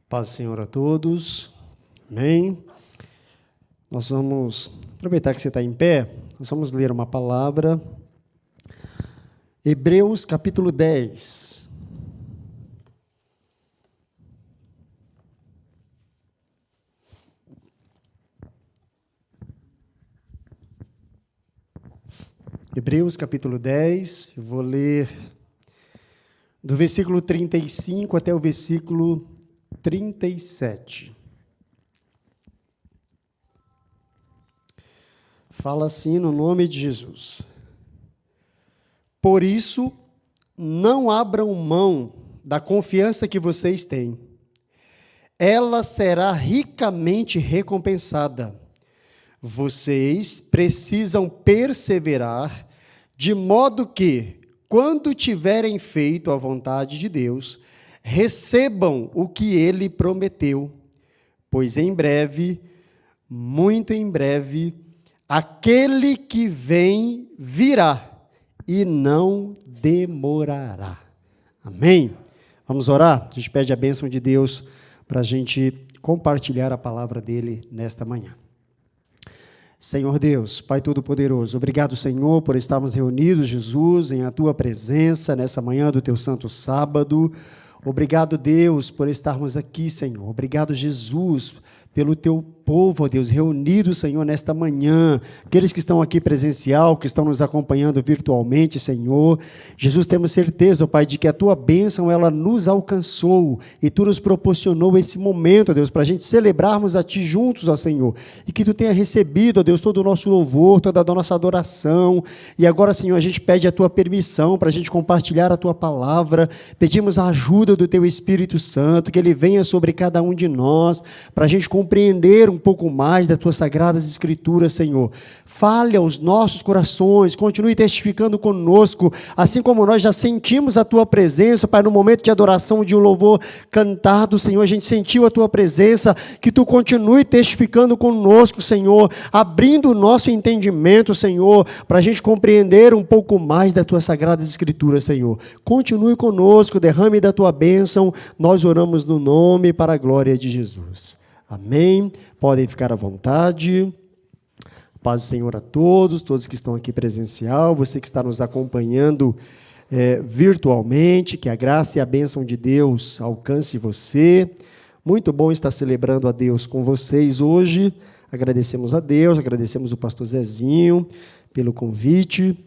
Paz do Senhor a todos. Amém. Nós vamos aproveitar que você está em pé, nós vamos ler uma palavra. Hebreus capítulo 10. Hebreus capítulo 10, eu vou ler do versículo 35 até o versículo 37. Fala assim no nome de Jesus. Por isso, não abram mão da confiança que vocês têm. Ela será ricamente recompensada. Vocês precisam perseverar, de modo que, quando tiverem feito a vontade de Deus, recebam o que Ele prometeu, pois em breve, muito em breve, aquele que vem virá e não demorará. Amém? Vamos orar? A gente pede a bênção de Deus para a gente compartilhar a palavra dEle nesta manhã. Senhor Deus, Pai Todo-Poderoso, obrigado, Senhor, por estarmos reunidos, Jesus, em a Tua presença, nessa manhã do Teu santo sábado. Obrigado, Deus, por estarmos aqui, Senhor. Obrigado, Jesus, pelo Teu povo, ó Deus, reunido, Senhor, nesta manhã. Aqueles que estão aqui presencial, que estão nos acompanhando virtualmente, Senhor. Jesus, temos certeza, ó Pai, de que a Tua bênção, ela nos alcançou e Tu nos proporcionou esse momento, ó Deus, para a gente celebrarmos a Ti juntos, ó Senhor. E que Tu tenha recebido, ó Deus, todo o nosso louvor, toda a nossa adoração. E agora, Senhor, a gente pede a Tua permissão para a gente compartilhar a Tua palavra. Pedimos a ajuda do Teu Espírito Santo, que Ele venha sobre cada um de nós, para a gente compreender um pouco mais das Tuas sagradas Escrituras, Senhor. Fale aos nossos corações, continue testificando conosco, assim como nós já sentimos a Tua presença, Pai, no momento de adoração, de um louvor cantado, Senhor, a gente sentiu a Tua presença, que Tu continue testificando conosco, Senhor, abrindo o nosso entendimento, Senhor, para a gente compreender um pouco mais das Tuas sagradas Escrituras, Senhor. Continue conosco, derrame da Tua bênção, nós oramos no nome para a glória de Jesus. Amém. Podem ficar à vontade. Paz do Senhor a todos que estão aqui presencial, você que está nos acompanhando virtualmente, que a graça e a bênção de Deus alcance você. Muito bom estar celebrando a Deus com vocês hoje. Agradecemos a Deus, agradecemos o pastor Zezinho pelo convite.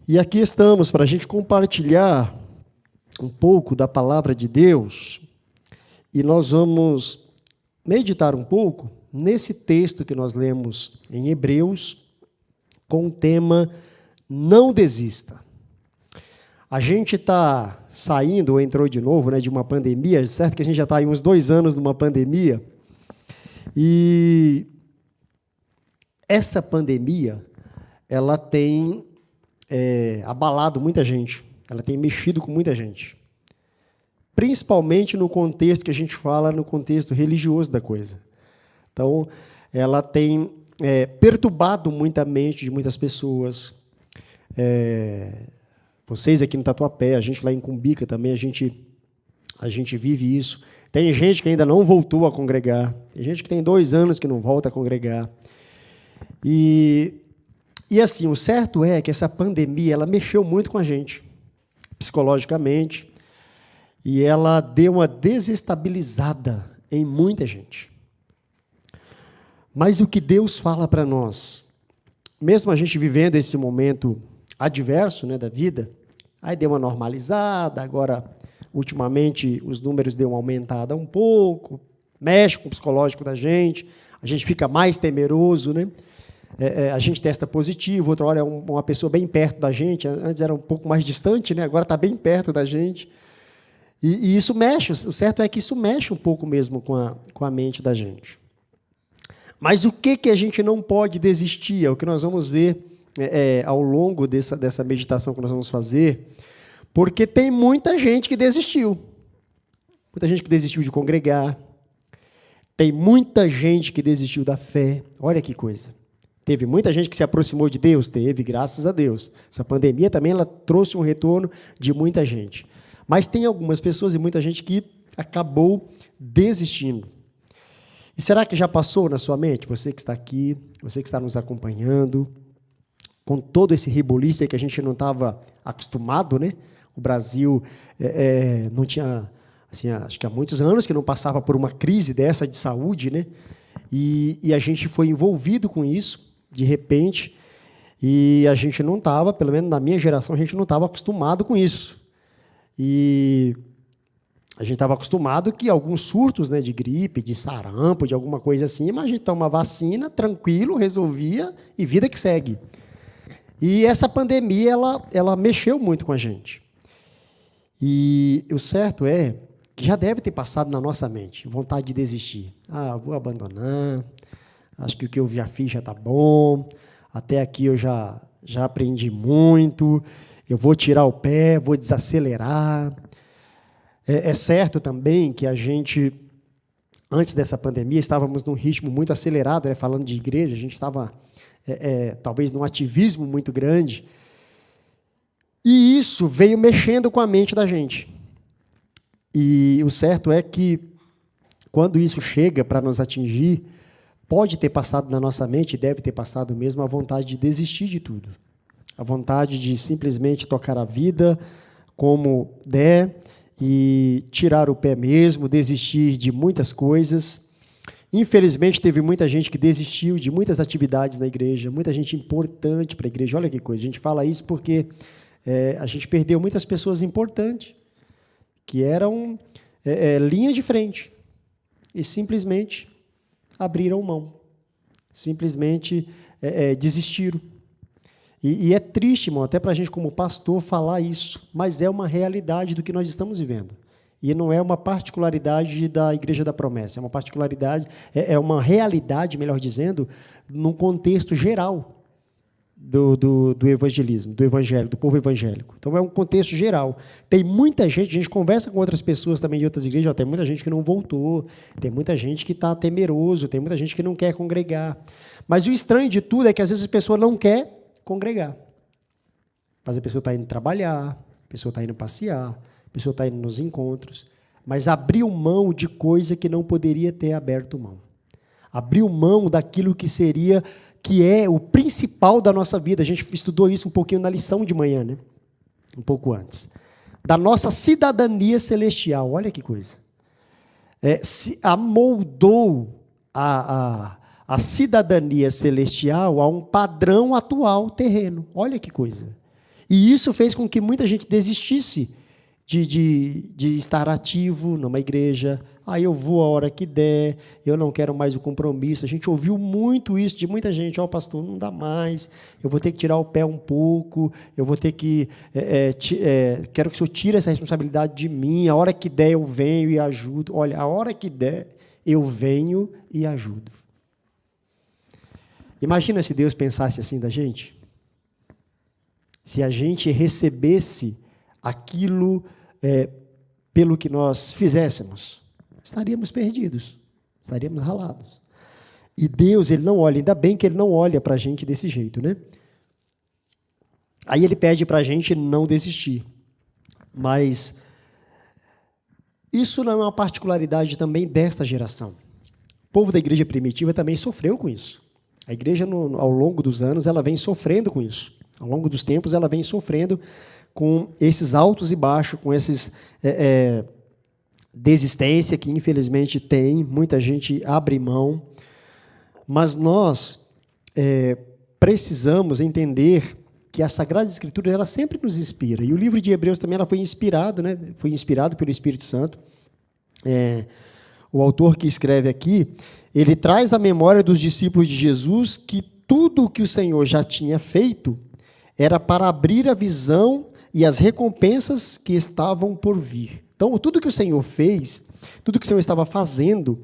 E aqui estamos para a gente compartilhar um pouco da palavra de Deus. E nós vamos meditar um pouco nesse texto que nós lemos em Hebreus, com o tema Não Desista. A gente está saindo, ou entrou de novo, de uma pandemia, certo que a gente já está aí uns 2 anos numa pandemia, e essa pandemia, ela tem abalado muita gente, ela tem mexido com muita gente. Principalmente no contexto que a gente fala, no contexto religioso da coisa. Então, ela tem perturbado muita mente de muitas pessoas. Vocês aqui no Tatuapé, a gente lá em Cumbica também, a gente vive isso. Tem gente que ainda não voltou a congregar. Tem gente que tem 2 anos que não volta a congregar. E assim, o certo é que essa pandemia, ela mexeu muito com a gente, psicologicamente, e ela deu uma desestabilizada em muita gente. Mas o que Deus fala para nós, mesmo a gente vivendo esse momento adverso da vida, aí deu uma normalizada, agora, ultimamente, os números deu uma aumentada um pouco, mexe com o psicológico da gente, a gente fica mais temeroso, a gente testa positivo, outra hora é uma pessoa bem perto da gente, antes era um pouco mais distante, agora está bem perto da gente. E isso mexe, o certo é que isso mexe um pouco mesmo com a mente da gente. Mas o que a gente não pode desistir? É o que nós vamos ver ao longo dessa meditação que nós vamos fazer, porque tem muita gente que desistiu. Muita gente que desistiu de congregar. Tem muita gente que desistiu da fé. Olha que coisa. Teve muita gente que se aproximou de Deus? Teve, graças a Deus. Essa pandemia também ela trouxe um retorno de muita gente. Mas tem algumas pessoas e muita gente que acabou desistindo. E será que já passou na sua mente? Você que está aqui, você que está nos acompanhando, com todo esse reboliço aí que a gente não estava acostumado, né? O Brasil não tinha, assim, acho que há muitos anos que não passava por uma crise dessa de saúde, né? E a gente foi envolvido com isso, de repente, e a gente não estava, pelo menos na minha geração, a gente não estava acostumado com isso. E a gente estava acostumado que alguns surtos, né, de gripe, de sarampo, de alguma coisa assim, mas a gente toma vacina, tranquilo, resolvia, e vida que segue. E essa pandemia, ela mexeu muito com a gente. E o certo é que já deve ter passado na nossa mente, vontade de desistir. Vou abandonar, acho que o que eu já fiz já está bom, até aqui eu já aprendi muito, eu vou tirar o pé, vou desacelerar. É certo também que a gente, antes dessa pandemia, estávamos num ritmo muito acelerado, né? Falando de igreja, a gente estava, talvez, num ativismo muito grande, e isso veio mexendo com a mente da gente. E o certo é que, quando isso chega para nos atingir, pode ter passado na nossa mente, deve ter passado mesmo, a vontade de desistir de tudo. A vontade de simplesmente tocar a vida como der, e tirar o pé mesmo, desistir de muitas coisas. Infelizmente, teve muita gente que desistiu de muitas atividades na igreja, muita gente importante para a igreja. Olha que coisa, a gente fala isso porque a gente perdeu muitas pessoas importantes, que eram linha de frente, e simplesmente abriram mão, simplesmente desistiram. E é triste, irmão, até para a gente como pastor falar isso, mas é uma realidade do que nós estamos vivendo. E não é uma particularidade da Igreja da Promessa, é uma particularidade, é uma realidade, melhor dizendo, num contexto geral do evangelismo, do evangelho, do povo evangélico. Então é um contexto geral. Tem muita gente, a gente conversa com outras pessoas também de outras igrejas, tem muita gente que não voltou, tem muita gente que está temeroso, tem muita gente que não quer congregar. Mas o estranho de tudo é que às vezes a pessoa não quer congregar. Mas a pessoa está indo trabalhar, a pessoa está indo passear, a pessoa está indo nos encontros, mas abriu mão de coisa que não poderia ter aberto mão. Abriu mão daquilo que é o principal da nossa vida. A gente estudou isso um pouquinho na lição de manhã, né? Um pouco antes. Da nossa cidadania celestial. Olha que coisa. Se amoldou a cidadania celestial a um padrão atual terreno. Olha que coisa. E isso fez com que muita gente desistisse de estar ativo numa igreja. Eu vou a hora que der, eu não quero mais o compromisso. A gente ouviu muito isso de muita gente. Pastor, não dá mais, eu vou ter que tirar o pé um pouco, eu vou ter que... quero que o senhor tire essa responsabilidade de mim. A hora que der, eu venho e ajudo. Olha, a hora que der, eu venho e ajudo. Imagina se Deus pensasse assim da gente. Se a gente recebesse aquilo pelo que nós fizéssemos, estaríamos perdidos, estaríamos ralados. E Deus, Ele não olha, ainda bem que Ele não olha para a gente desse jeito, né? Aí Ele pede para a gente não desistir. Mas isso não é uma particularidade também desta geração. O povo da igreja primitiva também sofreu com isso. A igreja, ao longo dos anos, ela vem sofrendo com isso. Ao longo dos tempos, ela vem sofrendo com esses altos e baixos, com esses desistência que, infelizmente, tem. Muita gente abre mão. Mas nós precisamos entender que a Sagrada Escritura ela sempre nos inspira. E o livro de Hebreus também ela foi inspirado, né? Foi inspirado pelo Espírito Santo. O autor que escreve aqui, ele traz à memória dos discípulos de Jesus que tudo o que o Senhor já tinha feito era para abrir a visão e as recompensas que estavam por vir. Então, tudo que o Senhor fez, tudo que o Senhor estava fazendo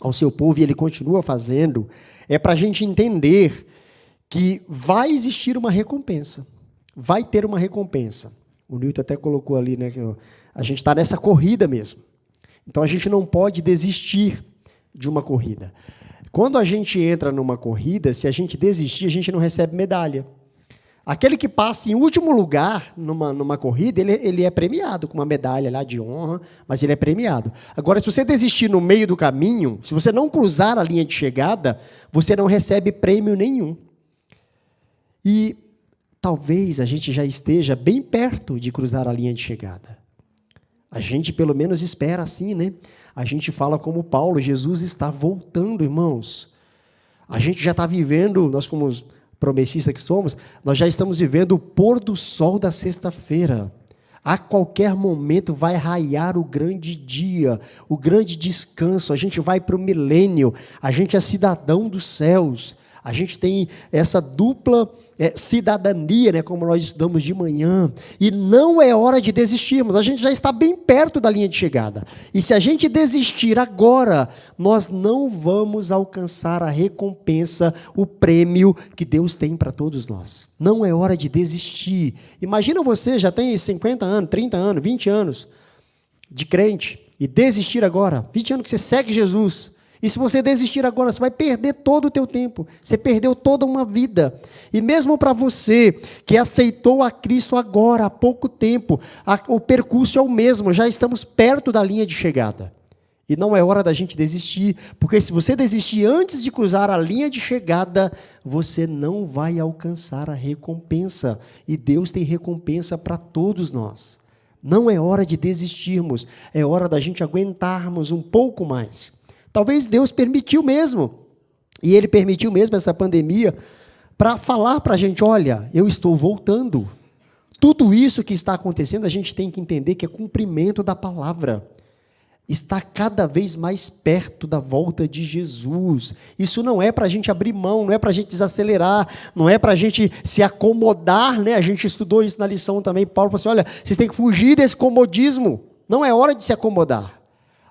ao seu povo, e Ele continua fazendo, é para a gente entender que vai existir uma recompensa. Vai ter uma recompensa. O Newton até colocou ali, né, que a gente está nessa corrida mesmo. Então, a gente não pode desistir de uma corrida. Quando a gente entra numa corrida, se a gente desistir, a gente não recebe medalha. Aquele que passa em último lugar numa corrida, ele é premiado com uma medalha lá de honra, mas ele é premiado. Agora, se você desistir no meio do caminho, se você não cruzar a linha de chegada, você não recebe prêmio nenhum. E talvez a gente já esteja bem perto de cruzar a linha de chegada. A gente pelo menos espera assim, né? A gente fala como Paulo, Jesus está voltando, irmãos. A gente já está vivendo, nós como promessistas que somos, nós já estamos vivendo o pôr do sol da sexta-feira. A qualquer momento vai raiar o grande dia, o grande descanso. A gente vai para o milênio, a gente é cidadão dos céus. A gente tem essa dupla cidadania, né, como nós estudamos de manhã, e não é hora de desistirmos, a gente já está bem perto da linha de chegada, e se a gente desistir agora, nós não vamos alcançar a recompensa, o prêmio que Deus tem para todos nós. Não é hora de desistir. Imagina você, já tem 50 anos, 30 anos, 20 anos de crente, e desistir agora, 20 anos que você segue Jesus. E se você desistir agora, você vai perder todo o teu tempo. Você perdeu toda uma vida. E mesmo para você que aceitou a Cristo agora, há pouco tempo, o percurso é o mesmo, já estamos perto da linha de chegada. E não é hora da gente desistir, porque se você desistir antes de cruzar a linha de chegada, você não vai alcançar a recompensa. E Deus tem recompensa para todos nós. Não é hora de desistirmos, é hora da gente aguentarmos um pouco mais. Talvez Deus permitiu mesmo, e Ele permitiu mesmo essa pandemia, para falar para a gente, olha, eu estou voltando. Tudo isso que está acontecendo, a gente tem que entender que é cumprimento da palavra. Está cada vez mais perto da volta de Jesus. Isso não é para a gente abrir mão, não é para a gente desacelerar, não é para a gente se acomodar, né? A gente estudou isso na lição também, Paulo falou assim, olha, vocês têm que fugir desse comodismo, não é hora de se acomodar.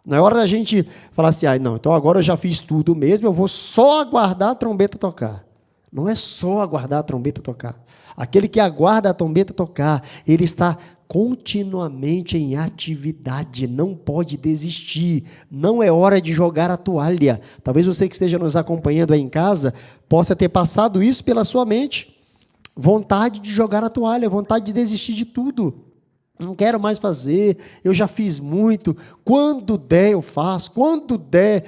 Não é hora da gente falar assim, não, então agora eu já fiz tudo mesmo, eu vou só aguardar a trombeta tocar. Não é só aguardar a trombeta tocar. Aquele que aguarda a trombeta tocar, ele está continuamente em atividade, não pode desistir, não é hora de jogar a toalha. Talvez você que esteja nos acompanhando aí em casa, possa ter passado isso pela sua mente. Vontade de jogar a toalha, vontade de desistir de tudo. Não quero mais fazer, eu já fiz muito, quando der eu faço, quando der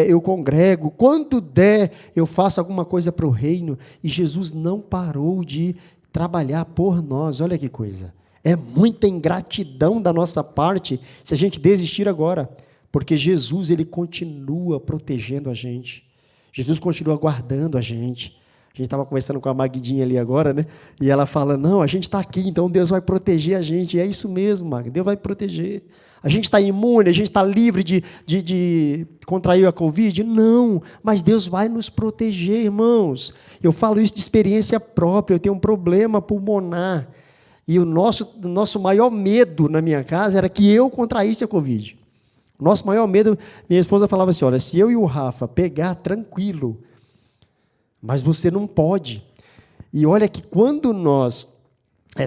eu congrego, quando der eu faço alguma coisa para o reino, e Jesus não parou de trabalhar por nós, olha que coisa, é muita ingratidão da nossa parte se a gente desistir agora, porque Jesus ele continua protegendo a gente, Jesus continua guardando a gente. A gente estava conversando com a Magdinha ali agora, né? E ela fala, não, a gente está aqui, então Deus vai proteger a gente. E é isso mesmo, Magda, Deus vai proteger. A gente está imune, a gente está livre de contrair a Covid? Não, mas Deus vai nos proteger, irmãos. Eu falo isso de experiência própria, eu tenho um problema pulmonar. E o nosso maior medo na minha casa era que eu contraísse a Covid. O nosso maior medo, minha esposa falava assim, olha, se eu e o Rafa pegar, tranquilo, mas você não pode. E olha que quando nós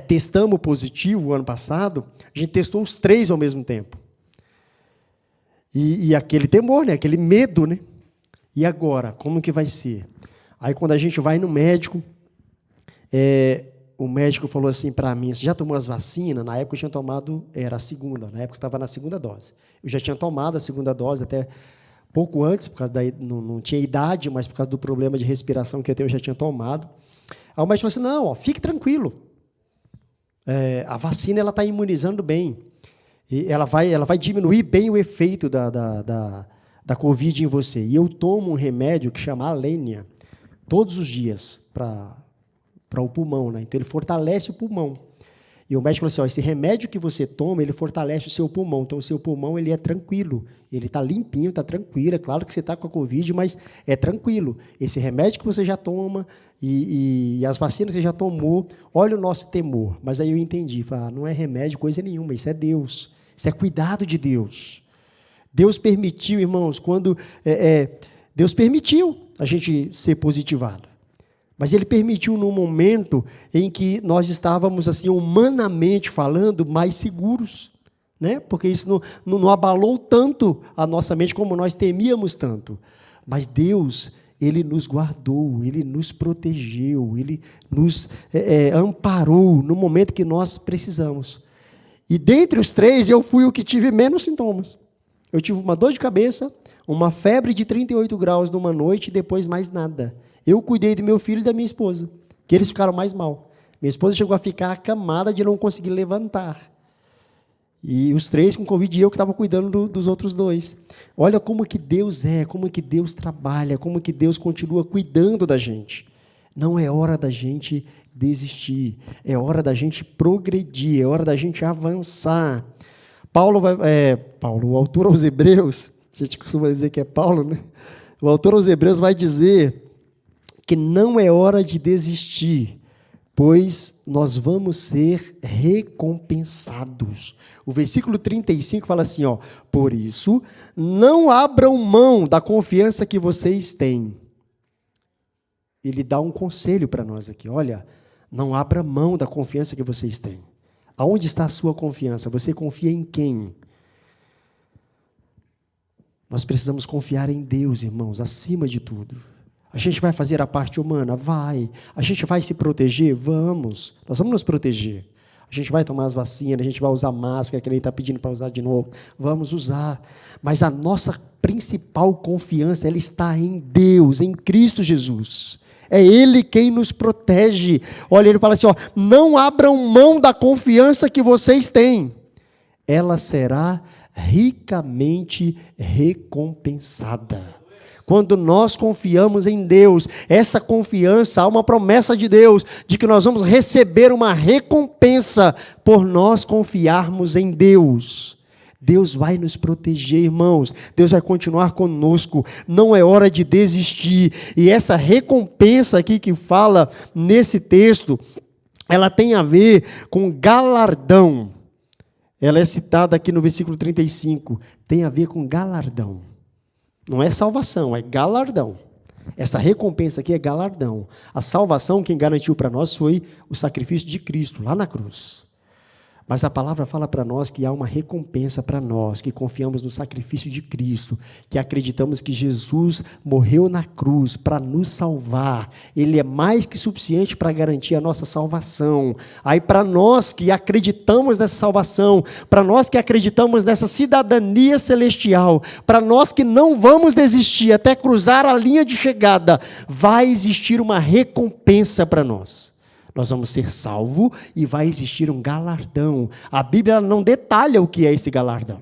testamos positivo o ano passado, a gente testou os 3 ao mesmo tempo. E aquele temor, né? Aquele medo, né? E agora, como que vai ser? Aí quando a gente vai no médico, o médico falou assim para mim, você já tomou as vacinas? Na época eu tinha tomado, era a segunda, na época eu estava na segunda dose. Eu já tinha tomado a segunda dose até pouco antes, por causa não tinha idade, mas por causa do problema de respiração que eu já tinha tomado. Aí o médico falou assim, não, fique tranquilo, a vacina está imunizando bem, e ela vai diminuir bem o efeito da Covid em você. E eu tomo um remédio que chama Alenia, todos os dias, para o pulmão, né? Então ele fortalece o pulmão. E o médico falou assim, esse remédio que você toma, ele fortalece o seu pulmão. Então, o seu pulmão ele é tranquilo. Ele está limpinho, está tranquilo. É claro que você está com a Covid, mas é tranquilo. Esse remédio que você já toma e as vacinas que você já tomou, olha o nosso temor. Mas aí eu entendi. Falei, não é remédio, coisa nenhuma. Isso é Deus. Isso é cuidado de Deus. Deus permitiu, irmãos, quando... Deus permitiu a gente ser positivado. Mas Ele permitiu num momento em que nós estávamos, assim, humanamente falando, mais seguros, né? Porque isso não abalou tanto a nossa mente como nós temíamos tanto. Mas Deus, Ele nos guardou, Ele nos protegeu, Ele nos amparou no momento que nós precisamos. E dentre os 3, eu fui o que tive menos sintomas. Eu tive uma dor de cabeça, uma febre de 38 graus numa noite e depois mais nada. Eu cuidei do meu filho e da minha esposa, que eles ficaram mais mal. Minha esposa chegou a ficar acamada de não conseguir levantar. E os 3 com Covid e eu que estava cuidando dos outros 2. Olha como que Deus como que Deus trabalha, como que Deus continua cuidando da gente. Não é hora da gente desistir, é hora da gente progredir, é hora da gente avançar. O autor aos Hebreus, a gente costuma dizer que é Paulo, né? O autor aos Hebreus vai dizer que não é hora de desistir, pois nós vamos ser recompensados. O versículo 35 fala assim, por isso, não abram mão da confiança que vocês têm. Ele dá um conselho para nós aqui, olha, não abra mão da confiança que vocês têm. Aonde está a sua confiança? Você confia em quem? Nós precisamos confiar em Deus, irmãos, acima de tudo. A gente vai fazer a parte humana? Vai. A gente vai se proteger? Vamos. Nós vamos nos proteger. A gente vai tomar as vacinas, a gente vai usar máscara, que ele está pedindo para usar de novo. Vamos usar. Mas a nossa principal confiança, ela está em Deus, em Cristo Jesus. É Ele quem nos protege. Olha, ele fala assim, não abram mão da confiança que vocês têm. Ela será ricamente recompensada. Quando nós confiamos em Deus, essa confiança, há uma promessa de Deus, de que nós vamos receber uma recompensa por nós confiarmos em Deus. Deus vai nos proteger, irmãos. Deus vai continuar conosco. Não é hora de desistir. E essa recompensa aqui que fala nesse texto, ela tem a ver com galardão. Ela é citada aqui no versículo 35. Tem a ver com galardão. Não é salvação, é galardão. Essa recompensa aqui é galardão. A salvação, quem garantiu para nós foi o sacrifício de Cristo, lá na cruz. Mas a palavra fala para nós que há uma recompensa para nós, que confiamos no sacrifício de Cristo, que acreditamos que Jesus morreu na cruz para nos salvar. Ele é mais que suficiente para garantir a nossa salvação. Aí para nós que acreditamos nessa salvação, para nós que acreditamos nessa cidadania celestial, para nós que não vamos desistir até cruzar a linha de chegada, vai existir uma recompensa para nós. Nós vamos ser salvos e vai existir um galardão. A Bíblia não detalha o que é esse galardão.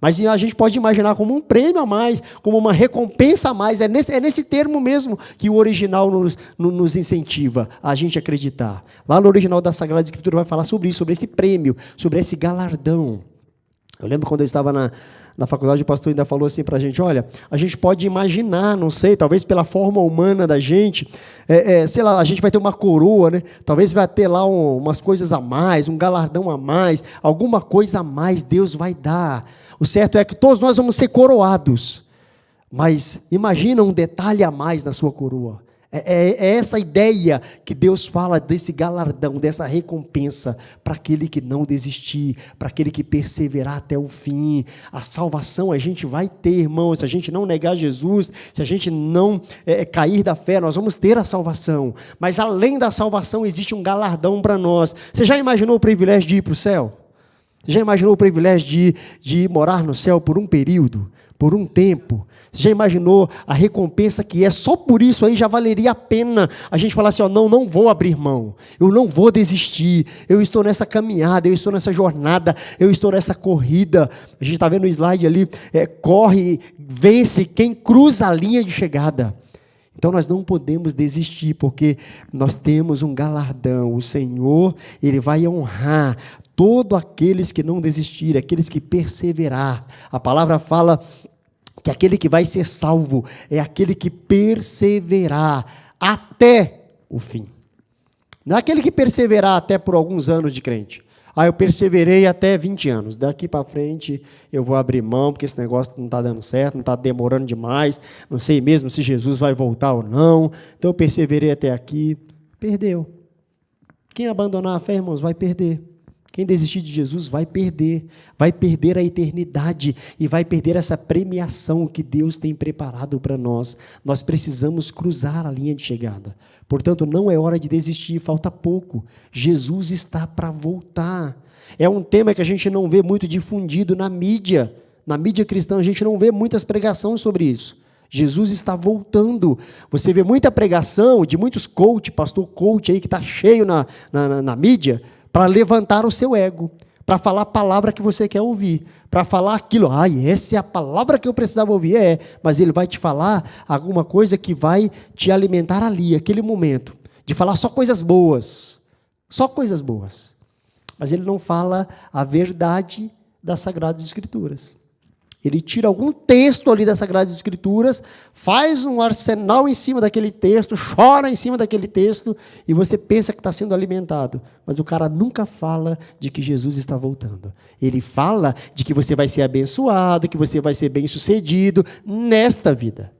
Mas a gente pode imaginar como um prêmio a mais, como uma recompensa a mais. É nesse termo mesmo que o original nos incentiva a gente acreditar. Lá no original da Sagrada Escritura vai falar sobre isso, sobre esse prêmio, sobre esse galardão. Eu lembro quando eu estava na faculdade, o pastor ainda falou assim para a gente, olha, a gente pode imaginar, não sei, talvez pela forma humana da gente, sei lá, a gente vai ter uma coroa, né? Talvez vai ter lá umas coisas a mais, um galardão a mais, alguma coisa a mais Deus vai dar. O certo é que todos nós vamos ser coroados, mas imagina um detalhe a mais na sua coroa. É essa ideia que Deus fala desse galardão, dessa recompensa para aquele que não desistir, para aquele que perseverar até o fim. A salvação a gente vai ter, irmãos, se a gente não negar Jesus, se a gente não cair da fé, nós vamos ter a salvação. Mas além da salvação existe um galardão para nós. Você já imaginou o privilégio de ir para o céu? Você já imaginou o privilégio de ir morar no céu por um período, por um tempo? Você já imaginou a recompensa que é? Só por isso aí já valeria a pena a gente falar assim, não vou abrir mão, eu não vou desistir, eu estou nessa caminhada, eu estou nessa jornada, eu estou nessa corrida. A gente está vendo o slide ali, corre, vence quem cruza a linha de chegada. Então nós não podemos desistir, porque nós temos um galardão. O Senhor, Ele vai honrar todos aqueles que não desistirem, aqueles que perseverar. A palavra fala que aquele que vai ser salvo é aquele que perseverar até o fim. Não é aquele que perseverar até por alguns anos de crente. Eu perseverei até 20 anos. Daqui para frente eu vou abrir mão, porque esse negócio não está dando certo, não está demorando demais. Não sei mesmo se Jesus vai voltar ou não. Então eu perseverei até aqui. Perdeu. Quem abandonar a fé, irmãos, vai perder. Quem desistir de Jesus vai perder a eternidade e vai perder essa premiação que Deus tem preparado para nós. Nós precisamos cruzar a linha de chegada. Portanto, não é hora de desistir, falta pouco. Jesus está para voltar. É um tema que a gente não vê muito difundido na mídia. Na mídia cristã, a gente não vê muitas pregações sobre isso. Jesus está voltando. Você vê muita pregação de muitos coach, pastor coach aí que está cheio na mídia, para levantar o seu ego, para falar a palavra que você quer ouvir, para falar aquilo, essa é a palavra que eu precisava ouvir, mas ele vai te falar alguma coisa que vai te alimentar ali, aquele momento, de falar só coisas boas, mas ele não fala a verdade das Sagradas Escrituras. Ele tira algum texto ali das Sagradas Escrituras, faz um arsenal em cima daquele texto, chora em cima daquele texto, e você pensa que está sendo alimentado. Mas o cara nunca fala de que Jesus está voltando. Ele fala de que você vai ser abençoado, que você vai ser bem-sucedido nesta vida.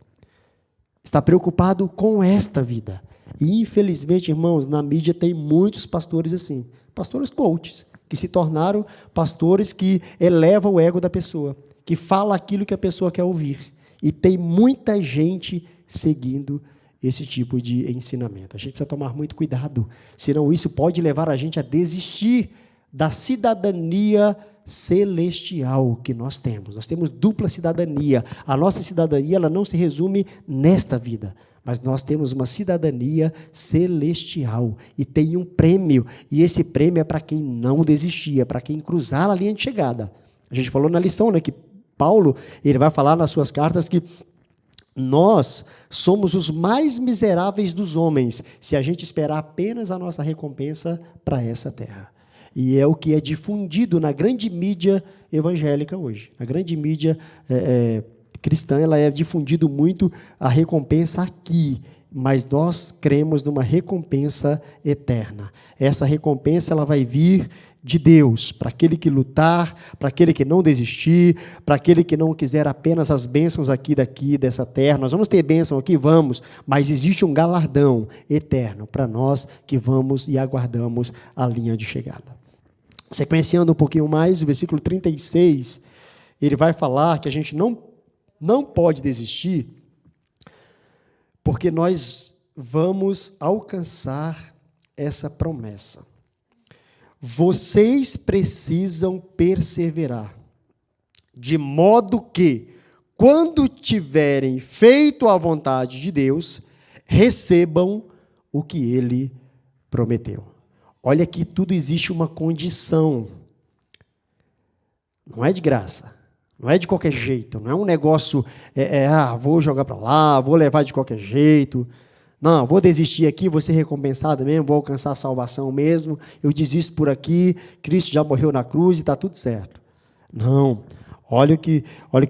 Está preocupado com esta vida. E, infelizmente, irmãos, na mídia tem muitos pastores assim. Pastores coaches, que se tornaram pastores que elevam o ego da pessoa, que fala aquilo que a pessoa quer ouvir. E tem muita gente seguindo esse tipo de ensinamento. A gente precisa tomar muito cuidado, senão isso pode levar a gente a desistir da cidadania celestial que nós temos. Nós temos dupla cidadania. A nossa cidadania ela não se resume nesta vida, mas nós temos uma cidadania celestial e tem um prêmio, e esse prêmio é para quem não desistir, é para quem cruzar a linha de chegada. A gente falou na lição, que Paulo, ele vai falar nas suas cartas que nós somos os mais miseráveis dos homens se a gente esperar apenas a nossa recompensa para essa terra. E é o que é difundido na grande mídia evangélica hoje. Na grande mídia cristã, ela é difundido muito a recompensa aqui, mas nós cremos numa recompensa eterna. Essa recompensa ela vai vir de Deus, para aquele que lutar, para aquele que não desistir, para aquele que não quiser apenas as bênçãos aqui dessa terra. Nós vamos ter bênção aqui, vamos, mas existe um galardão eterno para nós que vamos e aguardamos a linha de chegada. Sequenciando um pouquinho mais, o versículo 36, ele vai falar que a gente não pode desistir, porque nós vamos alcançar essa promessa. Vocês precisam perseverar, de modo que, quando tiverem feito a vontade de Deus, recebam o que Ele prometeu. Olha que tudo existe uma condição. Não é de graça, não é de qualquer jeito, não é um negócio, vou jogar para lá, vou levar de qualquer jeito. Não, vou desistir aqui, vou ser recompensado mesmo, vou alcançar a salvação mesmo, eu desisto por aqui, Cristo já morreu na cruz e está tudo certo. Não, olha o que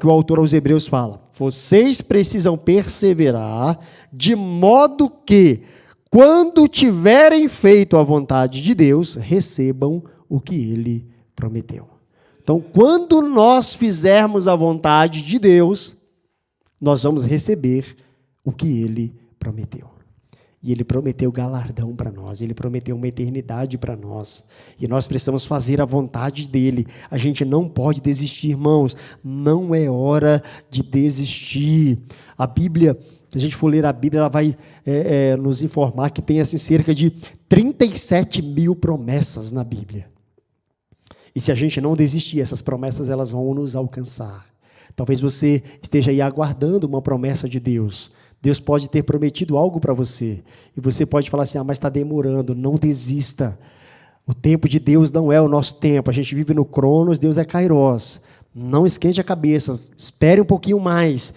o autor aos Hebreus fala. Vocês precisam perseverar, de modo que, quando tiverem feito a vontade de Deus, recebam o que Ele prometeu. Então, quando nós fizermos a vontade de Deus, nós vamos receber o que Ele prometeu. E Ele prometeu galardão para nós, Ele prometeu uma eternidade para nós, e nós precisamos fazer a vontade dEle. A gente não pode desistir, irmãos, não é hora de desistir. A Bíblia, se a gente for ler a Bíblia, ela vai nos informar que tem assim, cerca de 37 mil promessas na Bíblia. E se a gente não desistir, essas promessas elas vão nos alcançar. Talvez você esteja aí aguardando uma promessa de Deus. Deus pode ter prometido algo para você. E você pode falar assim, mas está demorando. Não desista. O tempo de Deus não é o nosso tempo. A gente vive no Cronos, Deus é Kairos. Não esquente a cabeça. Espere um pouquinho mais.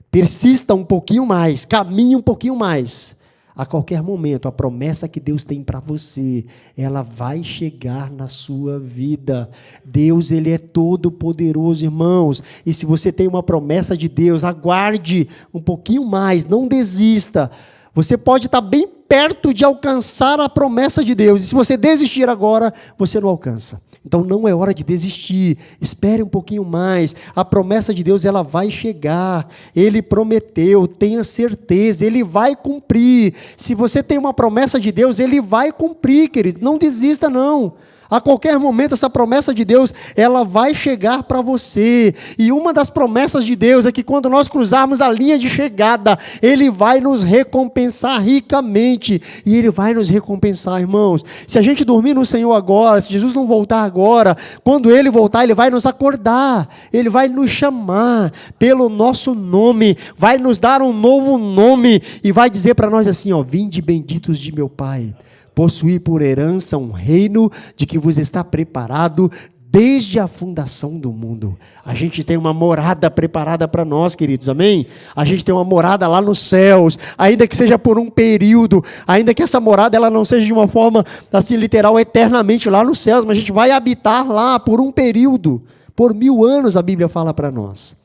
Persista um pouquinho mais. Caminhe um pouquinho mais. A qualquer momento, a promessa que Deus tem para você, ela vai chegar na sua vida. Deus, Ele é todo poderoso, irmãos. E se você tem uma promessa de Deus, aguarde um pouquinho mais, não desista. Você pode estar bem perto de alcançar a promessa de Deus. E se você desistir agora, você não alcança. Então não é hora de desistir, espere um pouquinho mais, a promessa de Deus ela vai chegar, Ele prometeu, tenha certeza, Ele vai cumprir. Se você tem uma promessa de Deus, Ele vai cumprir, querido, não desista não. A qualquer momento essa promessa de Deus, ela vai chegar para você. E uma das promessas de Deus é que quando nós cruzarmos a linha de chegada, Ele vai nos recompensar ricamente. E Ele vai nos recompensar, irmãos. Se a gente dormir no Senhor agora, se Jesus não voltar agora, quando Ele voltar, Ele vai nos acordar. Ele vai nos chamar pelo nosso nome, vai nos dar um novo nome e vai dizer para nós assim, ó, vinde benditos de meu Pai. Possuir por herança um reino de que vos está preparado desde a fundação do mundo. A gente tem uma morada preparada para nós, queridos, amém? A gente tem uma morada lá nos céus, ainda que seja por um período, ainda que essa morada ela não seja de uma forma assim literal, eternamente lá nos céus, mas a gente vai habitar lá por um período, por 1000 anos a Bíblia fala para nós.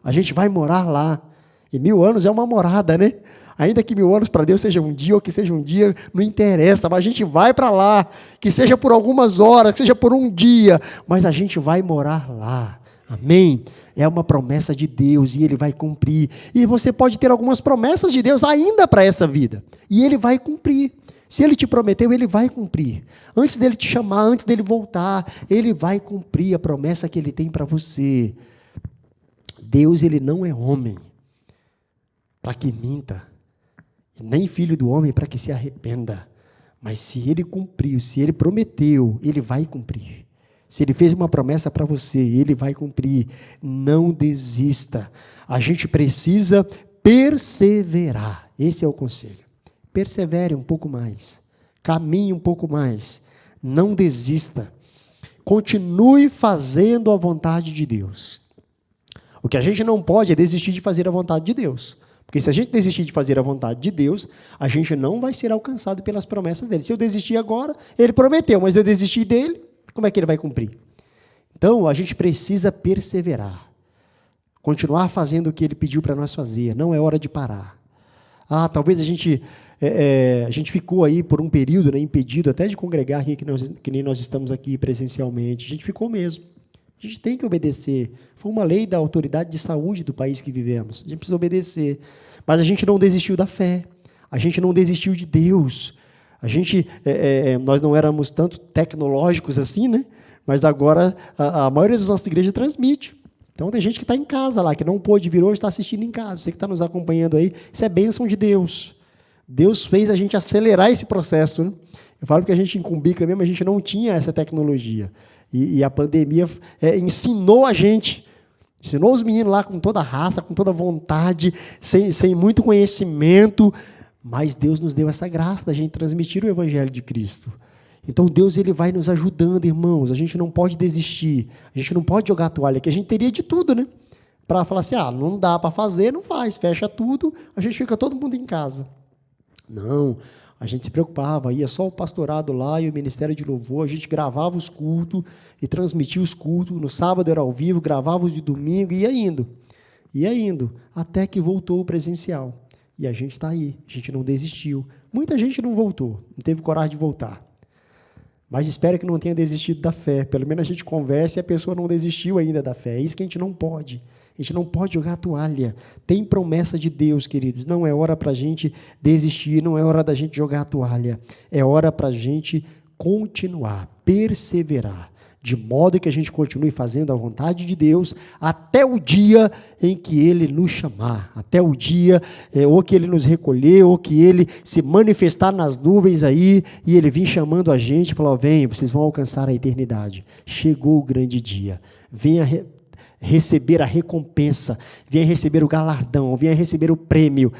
A gente vai morar lá, e 1000 anos é uma morada, né? Ainda que 1000 anos para Deus seja um dia ou que seja um dia, não interessa, mas a gente vai para lá, que seja por algumas horas, que seja por um dia, mas a gente vai morar lá, amém? É uma promessa de Deus e Ele vai cumprir, e você pode ter algumas promessas de Deus ainda para essa vida, e Ele vai cumprir. Se Ele te prometeu, Ele vai cumprir. Antes dEle te chamar, antes dEle voltar, Ele vai cumprir a promessa que Ele tem para você. Deus, Ele não é homem para que minta, nem filho do homem para que se arrependa. Mas se Ele cumpriu, se Ele prometeu, Ele vai cumprir. Se Ele fez uma promessa para você, Ele vai cumprir. Não desista. A gente precisa perseverar. Esse é o conselho. Persevere um pouco mais. Caminhe um pouco mais. Não desista. Continue fazendo a vontade de Deus. O que a gente não pode é desistir de fazer a vontade de Deus. Porque se a gente desistir de fazer a vontade de Deus, a gente não vai ser alcançado pelas promessas dele. Se eu desistir agora, Ele prometeu, mas eu desisti dele, como é que Ele vai cumprir? Então, a gente precisa perseverar. Continuar fazendo o que Ele pediu para nós fazer. Não é hora de parar. Talvez a gente ficou aí por um período, né, impedido até de congregar aqui, que nem nós estamos aqui presencialmente. A gente ficou mesmo. A gente tem que obedecer. Foi uma lei da autoridade de saúde do país que vivemos. A gente precisa obedecer. Mas a gente não desistiu da fé. A gente não desistiu de Deus. Nós não éramos tanto tecnológicos assim, né? Mas agora a maioria das nossas igrejas transmite. Então tem gente que está em casa lá, que não pôde vir hoje, está assistindo em casa. Você que está nos acompanhando aí, isso é bênção de Deus. Deus fez a gente acelerar esse processo, né? Eu falo que a gente em Cumbica mesmo, a gente não tinha essa tecnologia. E a pandemia ensinou a gente, ensinou os meninos lá com toda a raça, com toda a vontade, sem muito conhecimento, mas Deus nos deu essa graça da gente transmitir o Evangelho de Cristo. Então Deus Ele vai nos ajudando, irmãos, a gente não pode desistir, a gente não pode jogar a toalha, que a gente teria de tudo, né? Para falar assim, não dá para fazer, não faz, fecha tudo, a gente fica todo mundo em casa. Não, a gente se preocupava, ia só o pastorado lá e o ministério de louvor, a gente gravava os cultos e transmitia os cultos, no sábado era ao vivo, gravava os de domingo e ia indo, até que voltou o presencial. E a gente está aí, a gente não desistiu. Muita gente não voltou, não teve coragem de voltar. Mas espero que não tenha desistido da fé, pelo menos a gente conversa e a pessoa não desistiu ainda da fé, é isso que a gente não pode. A gente não pode jogar a toalha. Tem promessa de Deus, queridos. Não é hora para a gente desistir, não é hora da gente jogar a toalha. É hora para a gente continuar, perseverar, de modo que a gente continue fazendo a vontade de Deus até o dia em que Ele nos chamar, até o dia ou que Ele nos recolher, ou que Ele se manifestar nas nuvens aí, e Ele vir chamando a gente e falar, vem, vocês vão alcançar a eternidade. Chegou o grande dia. Venha receber a recompensa, venha receber o galardão, venha receber o prêmio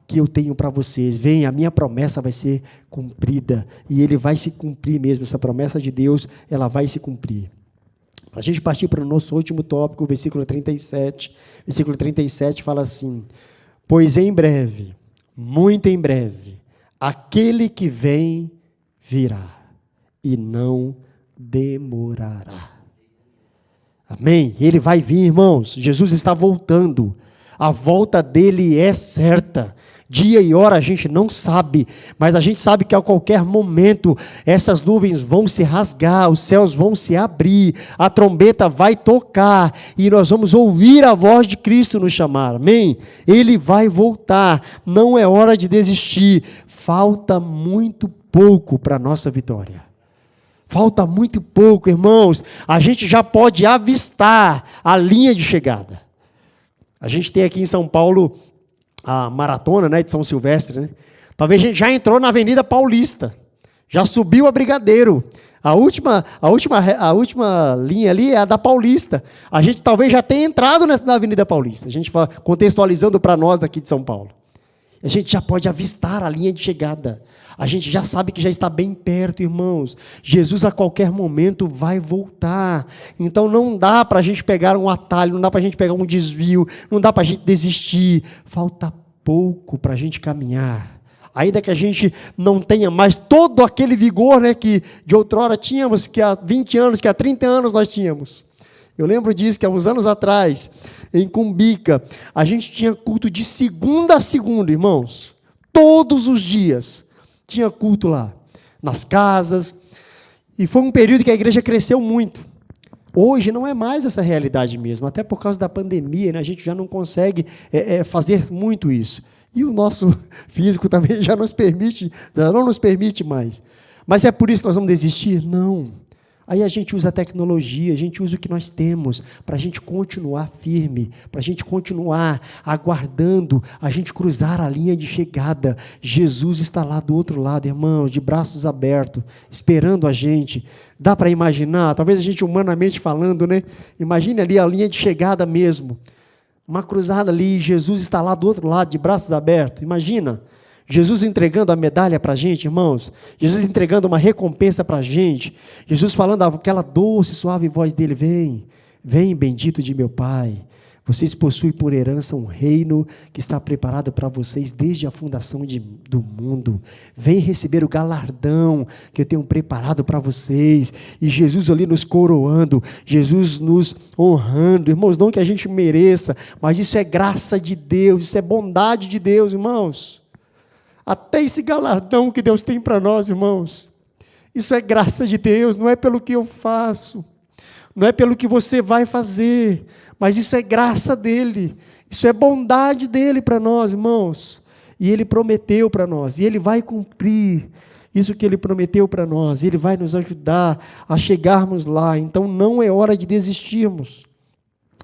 que eu tenho para vocês. Venha, a minha promessa vai ser cumprida, e ele vai se cumprir mesmo, essa promessa de Deus, ela vai se cumprir. Para a gente partir para o nosso último tópico, o versículo 37, versículo 37 fala assim, pois em breve, muito em breve, aquele que vem virá, e não demorará. Amém? Ele vai vir, irmãos. Jesus está voltando. A volta dele é certa. Dia e hora a gente não sabe, mas a gente sabe que a qualquer momento essas nuvens vão se rasgar, os céus vão se abrir, a trombeta vai tocar e nós vamos ouvir a voz de Cristo nos chamar, amém? Ele vai voltar, não é hora de desistir, falta muito pouco para a nossa vitória. Falta muito pouco, irmãos, a gente já pode avistar a linha de chegada. A gente tem aqui em São Paulo a maratona, né, de São Silvestre, né? Talvez a gente já entrou na Avenida Paulista, já subiu a Brigadeiro. A última linha ali é a da Paulista. A gente talvez já tenha entrado na Avenida Paulista. A gente contextualizando para nós daqui de São Paulo. A gente já pode avistar a linha de chegada. A gente já sabe que já está bem perto, irmãos. Jesus a qualquer momento vai voltar. Então não dá para a gente pegar um atalho, não dá para a gente pegar um desvio, não dá para a gente desistir. Falta pouco para a gente caminhar. Ainda que a gente não tenha mais todo aquele vigor, né, que de outrora tínhamos, que há 20 anos, que há 30 anos nós tínhamos. Eu lembro disso, que há uns anos atrás, em Cumbica, a gente tinha culto de segunda a segunda, irmãos. Todos os dias tinha culto lá, nas casas. E foi um período que a igreja cresceu muito. Hoje não é mais essa realidade mesmo, até por causa da pandemia, né, a gente já não consegue fazer muito isso. E o nosso físico também já não nos permite mais. Mas é por isso que nós vamos desistir? Não. Aí a gente usa a tecnologia, a gente usa o que nós temos para a gente continuar firme, para a gente continuar aguardando, a gente cruzar a linha de chegada. Jesus está lá do outro lado, irmãos, de braços abertos, esperando a gente. Dá para imaginar? Talvez a gente humanamente falando, né? Imagine ali a linha de chegada mesmo. Uma cruzada ali, Jesus está lá do outro lado, de braços abertos. Imagina. Jesus entregando a medalha para a gente, irmãos. Jesus entregando uma recompensa para a gente. Jesus falando aquela doce, suave voz dele. Vem, vem, bendito de meu Pai. Vocês possuem por herança um reino que está preparado para vocês desde a fundação do mundo. Vem receber o galardão que eu tenho preparado para vocês. E Jesus ali nos coroando, Jesus nos honrando. Irmãos, não que a gente mereça, mas isso é graça de Deus, isso é bondade de Deus, irmãos. Até esse galardão que Deus tem para nós, irmãos, isso é graça de Deus, não é pelo que eu faço, não é pelo que você vai fazer, mas isso é graça dEle, isso é bondade dEle para nós, irmãos, e Ele prometeu para nós, e Ele vai cumprir isso que Ele prometeu para nós, e Ele vai nos ajudar a chegarmos lá. Então não é hora de desistirmos,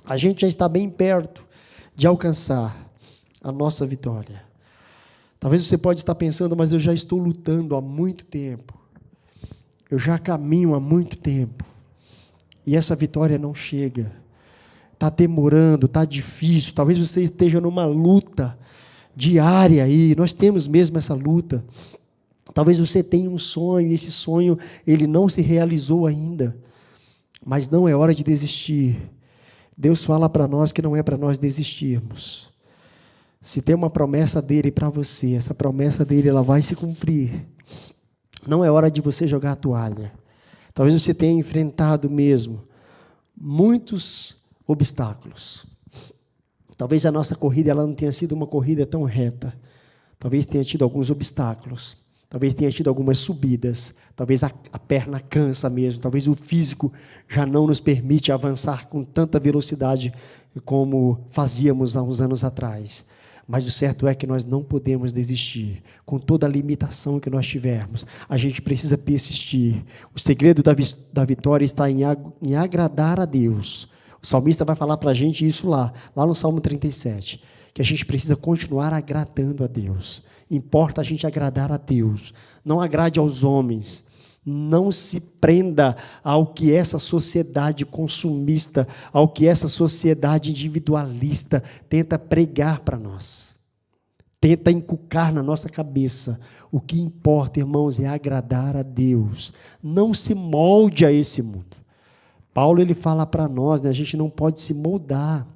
a gente já está bem perto de alcançar a nossa vitória. Talvez você pode estar pensando, mas eu já estou lutando há muito tempo. Eu já caminho há muito tempo. E essa vitória não chega. Está demorando, está difícil. Talvez você esteja numa luta diária aí. Nós temos mesmo essa luta. Talvez você tenha um sonho, e esse sonho ele não se realizou ainda. Mas não é hora de desistir. Deus fala para nós que não é para nós desistirmos. Se tem uma promessa dele para você, essa promessa dele ela vai se cumprir. Não é hora de você jogar a toalha. Talvez você tenha enfrentado mesmo muitos obstáculos. Talvez a nossa corrida ela não tenha sido uma corrida tão reta. Talvez tenha tido alguns obstáculos. Talvez tenha tido algumas subidas. Talvez a perna cansa mesmo. Talvez o físico já não nos permite avançar com tanta velocidade como fazíamos há uns anos atrás. Mas o certo é que nós não podemos desistir. Com toda a limitação que nós tivermos, a gente precisa persistir. O segredo da vitória está em agradar a Deus. O salmista vai falar para a gente isso lá no Salmo 37, que a gente precisa continuar agradando a Deus. Importa a gente agradar a Deus. Não agrade aos homens. Não se prenda ao que essa sociedade consumista, ao que essa sociedade individualista tenta pregar para nós. Tenta inculcar na nossa cabeça. O que importa, irmãos, é agradar a Deus. Não se molde a esse mundo. Paulo ele fala para nós, né, a gente não pode se moldar.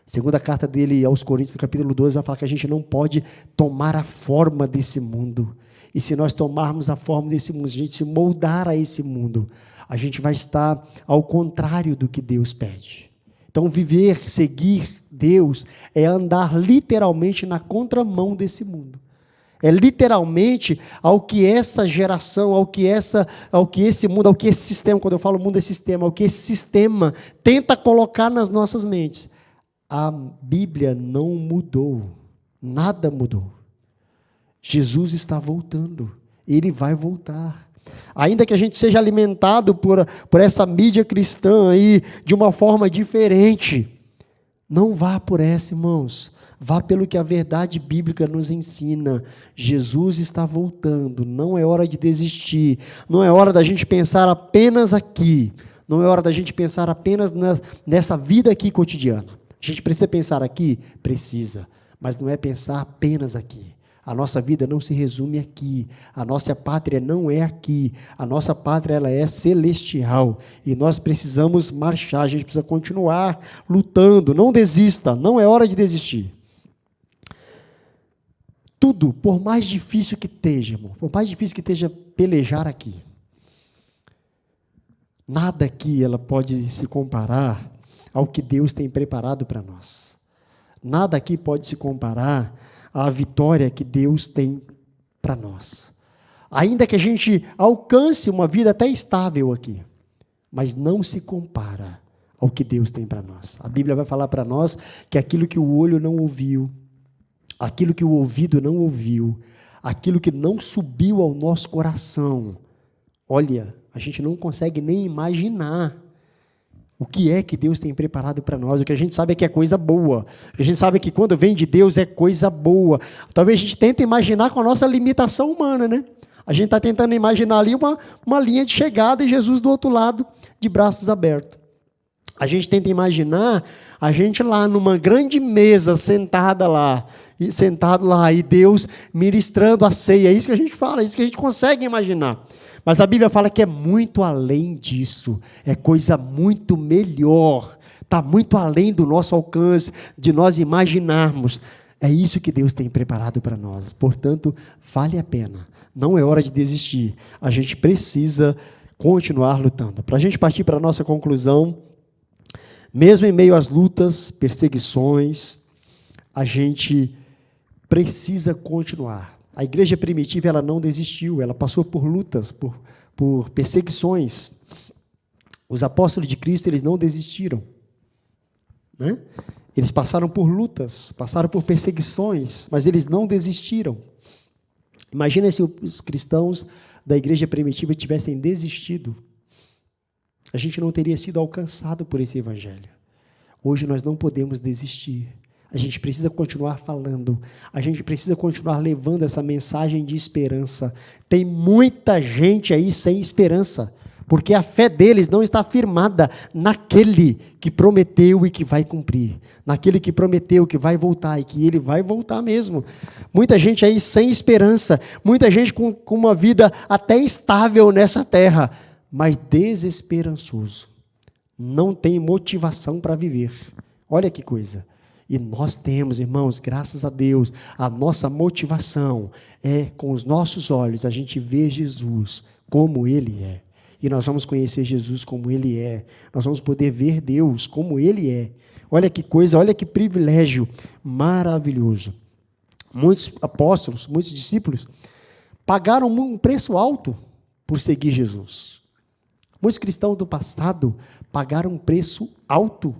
Segunda carta dele aos Coríntios, no capítulo 12, vai falar que a gente não pode tomar a forma desse mundo. E se nós tomarmos a forma desse mundo, se a gente se moldar a esse mundo, a gente vai estar ao contrário do que Deus pede. Então, viver, seguir Deus é andar literalmente na contramão desse mundo. É literalmente ao que essa geração, ao que esse mundo, ao que esse sistema, quando eu falo mundo é sistema, ao que esse sistema tenta colocar nas nossas mentes. A Bíblia não mudou, nada mudou. Jesus está voltando, Ele vai voltar. Ainda que a gente seja alimentado por essa mídia cristã aí de uma forma diferente, não vá por essa, irmãos. Vá pelo que a verdade bíblica nos ensina. Jesus está voltando, não é hora de desistir, não é hora da gente pensar apenas aqui, não é hora da gente pensar apenas nessa vida aqui cotidiana. A gente precisa pensar aqui? Precisa, mas não é pensar apenas aqui. A nossa vida não se resume aqui, a nossa pátria não é aqui, a nossa pátria ela é celestial, e nós precisamos marchar, a gente precisa continuar lutando, não desista, não é hora de desistir. Tudo, por mais difícil que esteja, irmão, por mais difícil que esteja pelejar aqui, nada aqui ela pode se comparar ao que Deus tem preparado para nós. Nada aqui pode se comparar à vitória que Deus tem para nós. Ainda que a gente alcance uma vida até estável aqui, mas não se compara ao que Deus tem para nós. A Bíblia vai falar para nós que aquilo que o olho não ouviu, aquilo que o ouvido não ouviu, aquilo que não subiu ao nosso coração, olha, a gente não consegue nem imaginar o que é que Deus tem preparado para nós. O que a gente sabe é que é coisa boa. A gente sabe que quando vem de Deus é coisa boa. Talvez a gente tente imaginar com a nossa limitação humana, né? A gente está tentando imaginar ali uma linha de chegada e Jesus do outro lado, de braços abertos. A gente tenta imaginar a gente lá numa grande mesa, sentado lá, e Deus ministrando a ceia. É isso que a gente fala, é isso que a gente consegue imaginar. Mas a Bíblia fala que é muito além disso, é coisa muito melhor, está muito além do nosso alcance, de nós imaginarmos. É isso que Deus tem preparado para nós. Portanto, vale a pena, não é hora de desistir, a gente precisa continuar lutando. Para a gente partir para a nossa conclusão, mesmo em meio às lutas, perseguições, a gente precisa continuar. A igreja primitiva ela não desistiu, ela passou por lutas, por perseguições. Os apóstolos de Cristo eles não desistiram, né? Eles passaram por lutas, passaram por perseguições, mas eles não desistiram. Imagina se os cristãos da igreja primitiva tivessem desistido. A gente não teria sido alcançado por esse evangelho. Hoje nós não podemos desistir. A gente precisa continuar falando, a gente precisa continuar levando essa mensagem de esperança. Tem muita gente aí sem esperança, porque a fé deles não está firmada naquele que prometeu e que vai cumprir, naquele que prometeu que vai voltar e que ele vai voltar mesmo. Muita gente aí sem esperança, muita gente com uma vida até estável nessa terra, mas desesperançoso, não tem motivação para viver. Olha que coisa. E nós temos, irmãos, graças a Deus, a nossa motivação é, com os nossos olhos, a gente vê Jesus como Ele é. E nós vamos conhecer Jesus como Ele é. Nós vamos poder ver Deus como Ele é. Olha que coisa, olha que privilégio maravilhoso. Muitos apóstolos, muitos discípulos, pagaram um preço alto por seguir Jesus. Muitos cristãos do passado pagaram um preço alto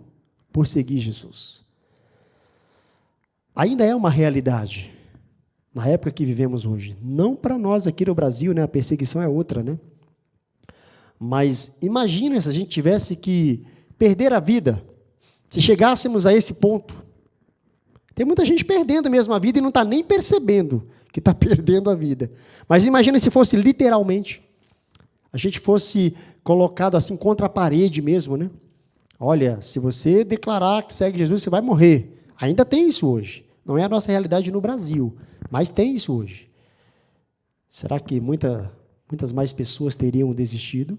por seguir Jesus. Ainda é uma realidade, na época que vivemos hoje. Não para nós aqui no Brasil, né? A perseguição é outra, né? Mas imagina se a gente tivesse que perder a vida, se chegássemos a esse ponto. Tem muita gente perdendo mesmo a vida e não está nem percebendo que está perdendo a vida. Mas imagina se fosse literalmente, a gente fosse colocado assim contra a parede mesmo, né? Olha, se você declarar que segue Jesus, você vai morrer. Ainda tem isso hoje. Não é a nossa realidade no Brasil, mas tem isso hoje. Será que muitas mais pessoas teriam desistido?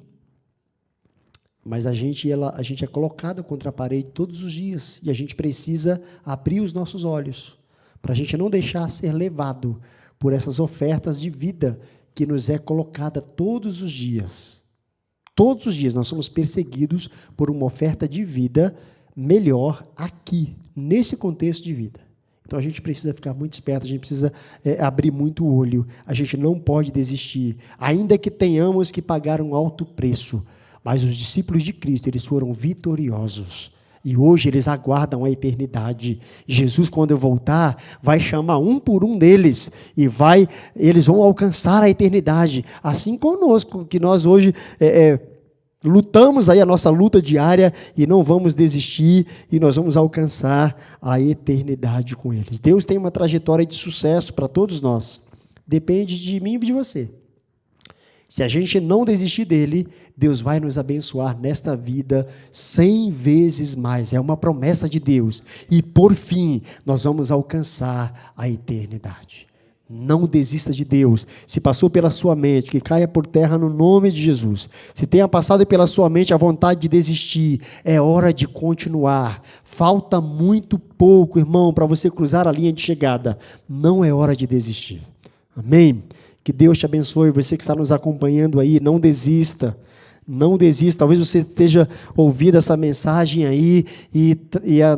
Mas a gente é colocado contra a parede todos os dias e a gente precisa abrir os nossos olhos para a gente não deixar ser levado por essas ofertas de vida que nos é colocada todos os dias. Todos os dias nós somos perseguidos por uma oferta de vida melhor aqui, nesse contexto de vida. Então a gente precisa ficar muito esperto, a gente precisa abrir muito o olho, a gente não pode desistir, ainda que tenhamos que pagar um alto preço, mas os discípulos de Cristo, eles foram vitoriosos, e hoje eles aguardam a eternidade. Jesus, quando eu voltar, vai chamar um por um deles, e eles vão alcançar a eternidade, assim conosco, que nós hoje lutamos aí a nossa luta diária e não vamos desistir e nós vamos alcançar a eternidade com eles. Deus tem uma trajetória de sucesso para todos nós. Depende de mim e de você. Se a gente não desistir dele, Deus vai nos abençoar nesta vida 100 vezes mais. É uma promessa de Deus. E por fim, nós vamos alcançar a eternidade. Não desista de Deus. Se passou pela sua mente, que caia por terra no nome de Jesus. Se tenha passado pela sua mente a vontade de desistir, é hora de continuar. Falta muito pouco, irmão, para você cruzar a linha de chegada. Não é hora de desistir. Amém? Que Deus te abençoe. Você que está nos acompanhando aí, não desista. Não desista. Talvez você esteja ouvindo essa mensagem aí e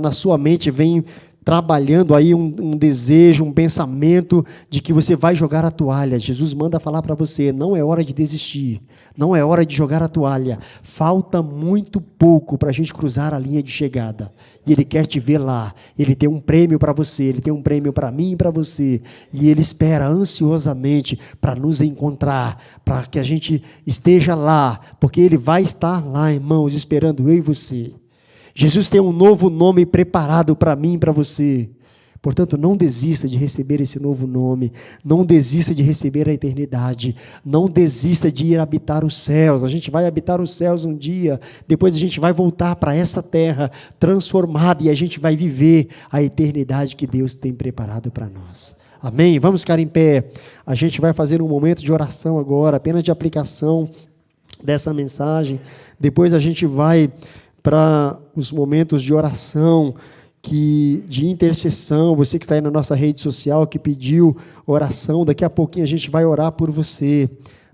na sua mente vem trabalhando aí um desejo, um pensamento de que você vai jogar a toalha. Jesus manda falar para você, não é hora de desistir, não é hora de jogar a toalha, falta muito pouco para a gente cruzar a linha de chegada, e Ele quer te ver lá, Ele tem um prêmio para você, Ele tem um prêmio para mim e para você, e Ele espera ansiosamente para nos encontrar, para que a gente esteja lá, porque Ele vai estar lá, irmãos, esperando eu e você. Jesus tem um novo nome preparado para mim e para você. Portanto, não desista de receber esse novo nome. Não desista de receber a eternidade. Não desista de ir habitar os céus. A gente vai habitar os céus um dia. Depois a gente vai voltar para essa terra transformada e a gente vai viver a eternidade que Deus tem preparado para nós. Amém? Vamos ficar em pé. A gente vai fazer um momento de oração agora, apenas de aplicação dessa mensagem. Depois a gente vai para os momentos de oração, de intercessão. Você que está aí na nossa rede social, que pediu oração, daqui a pouquinho a gente vai orar por você,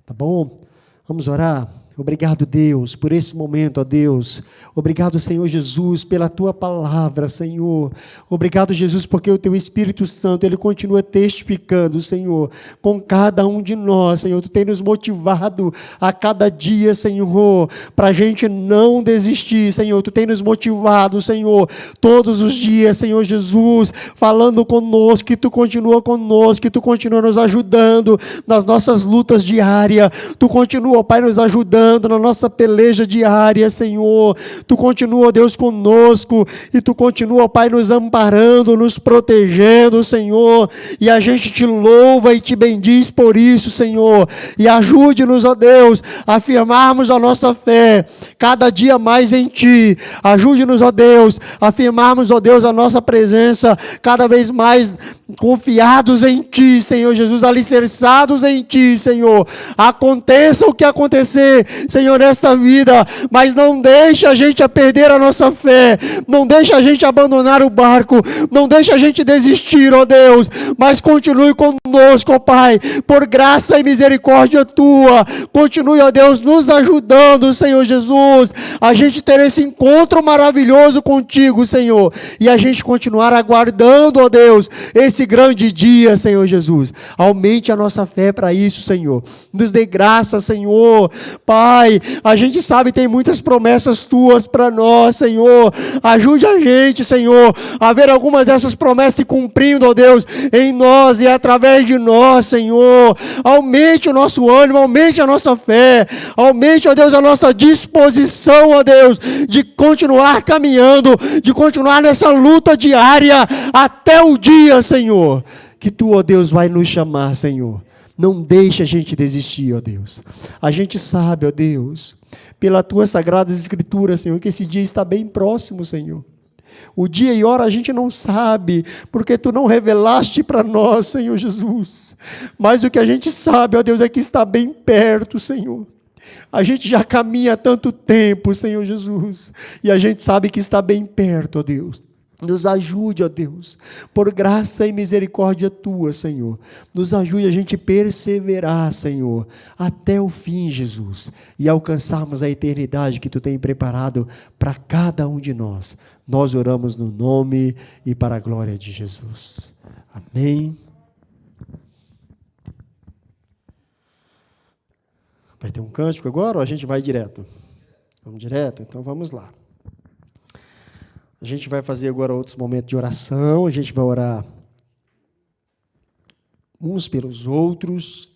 tá bom? Vamos orar? Obrigado, Deus, por esse momento, ó Deus. Obrigado, Senhor Jesus, pela Tua palavra, Senhor. Obrigado, Jesus, porque o Teu Espírito Santo, Ele continua testificando, Senhor, com cada um de nós, Senhor. Tu tem nos motivado a cada dia, Senhor, para a gente não desistir, Senhor. Tu tem nos motivado, Senhor, todos os dias, Senhor Jesus, falando conosco, que Tu continua conosco, que Tu continua nos ajudando nas nossas lutas diárias. Tu continua, Pai, nos ajudando na nossa peleja diária, Senhor. Tu continua, Deus, conosco, e Tu continua, Pai, nos amparando, nos protegendo, Senhor, e a gente Te louva e Te bendiz por isso, Senhor, e ajude-nos, ó Deus, a afirmarmos a nossa fé cada dia mais em Ti. Ajude-nos, ó Deus, a afirmarmos, ó Deus, a nossa presença cada vez mais confiados em Ti, Senhor Jesus, alicerçados em Ti, Senhor. Aconteça o que acontecer, Senhor, nesta vida, mas não deixa a gente a perder a nossa fé, não deixa a gente abandonar o barco, não deixa a gente desistir, ó Deus, mas continue conosco, ó Pai, por graça e misericórdia Tua, continue, ó Deus, nos ajudando, Senhor Jesus, a gente ter esse encontro maravilhoso contigo, Senhor, e a gente continuar aguardando, ó Deus, esse grande dia, Senhor Jesus. Aumente a nossa fé para isso, Senhor, nos dê graça, Senhor. Pai, a gente sabe, tem muitas promessas Tuas para nós, Senhor. Ajude a gente, Senhor, a ver algumas dessas promessas se cumprindo, ó Deus, em nós e através de nós, Senhor. Aumente o nosso ânimo, aumente a nossa fé, aumente, ó Deus, a nossa disposição, ó Deus, de continuar caminhando, de continuar nessa luta diária até o dia, Senhor, que Tu, ó Deus, vai nos chamar, Senhor. Não deixe a gente desistir, ó Deus. A gente sabe, ó Deus, pela Tuas sagradas escrituras, Senhor, que esse dia está bem próximo, Senhor. O dia e hora a gente não sabe, porque Tu não revelaste para nós, Senhor Jesus. Mas o que a gente sabe, ó Deus, é que está bem perto, Senhor. A gente já caminha há tanto tempo, Senhor Jesus, e a gente sabe que está bem perto, ó Deus. Nos ajude, ó Deus, por graça e misericórdia tua, Senhor. Nos ajude a gente perseverar, Senhor, até o fim, Jesus, e alcançarmos a eternidade que tu tem preparado para cada um de nós. Nós oramos no nome e para a glória de Jesus. Amém. Vai ter um cântico agora ou a gente vai direto? Vamos direto? Então vamos lá. A gente vai fazer agora outros momentos de oração, a gente vai orar uns pelos outros.